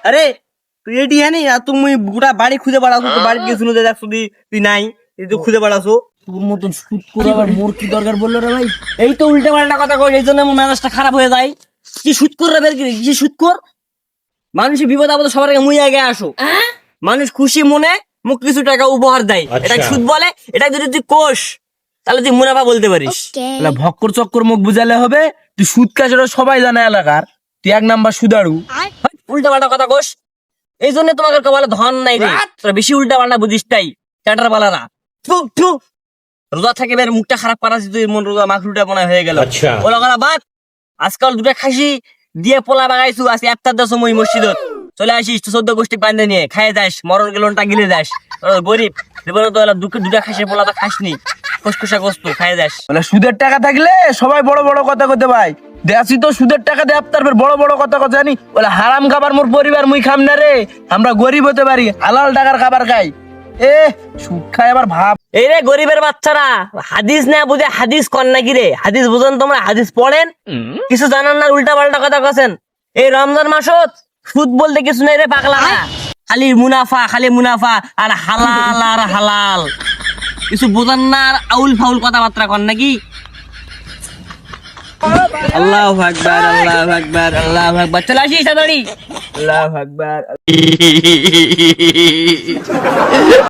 আরে তুই এটি হ্যাঁ নি আর তুমি গোটা বাড়ি খুঁজে বেড়াছো, তো বাড়ি গিয়ে শুনে দেখছো তুই নাই, এই তো খুঁজে বেড়াছো। তোর মতন শুট করে আবার মোর কি দরকার বললো রে ভাই? এই তো উল্টে পাল্টা কথা কই, এই জন্য আমার মেজাজটা খারাপ হয়ে যায়। কি শুট কর রে বের কি, কি শুট কর? মানুষের বিপদ আপদে সবার আগে মুই আগে আসো। মানুষ খুশি মনে মুখ কিছু টাকা উপহার দেয়, এটা সুদ বলে। এটা যদি তুই কোষ তাহলে তুই মুনাফা বলতে পারিস। তাহলে ভক্কর চক্কর মুখ বুঝালে হবে? তুই সুদ খাস ওটা সবাই জানে এলাকার, তুই এক নাম্বার সুদারু। উল্টা পাল্টা কথা কোষ, এই জন্য তোমাকে কপালে ধন নাই রে। তোরা বেশি উল্টা পাল্টা বুঝিস তাই চ্যাটার বালারা। রোজা থেকে বের মুখটা খারাপ করাছি তুই, মন রোজা মাখরুটা মনে হয়ে গেল। ওলা করা বাদ, আজকাল দুটা খাসি দিয়ে পোলা বাগাইছু, আজকে একটা দশ মই মসজিদত চলে আসিস তো 14 গোষ্ঠী বান্ধে নিয়ে খাইয়ে যাস, মরণ গেলনটা গিলে যাস। গরিব জীবনে তো দুটা খাসি পোলা তো খাসনি, খুশখুশা গোস্ত খাইয়ে যাস। বলে সুদের টাকা থাকলে সবাই বড় বড় কথা কইতে ভাই, দেশি তো সুদের টাকা দেব, তারপর বড় বড় কথা কথা জানি। বলে হারাম খাবার মোর পরিবার মুই খাম না রে, আমরা গরিব হতে পারি, হালাল টাকার খাবার খাই। এ সুদ খাই আবার ভাব। এই রে গরিবের বাচ্চারা, হাদিস না বুঝে হাদিস কর নাকি রে? হাদিস বুঝেন তোমরা? হাদিস পড়েন? কিছু জানান না, উল্টা পাল্টা কথা কছেন। এই রমজান মাসত সুদ বলতে কিছু নাই রে পাগলা, খালি মুনাফা খালি মুনাফা আর হালাল আর হালাল, কিছু বোঝান না আর আউল ফাউল কথাবার্তা কর নাকি? আল্লাহু আকবার, আল্লাহু আকবার, আল্লাহু আকবার। চলে আসিস তাড়াতাড়ি। আল্লাহু আকবার।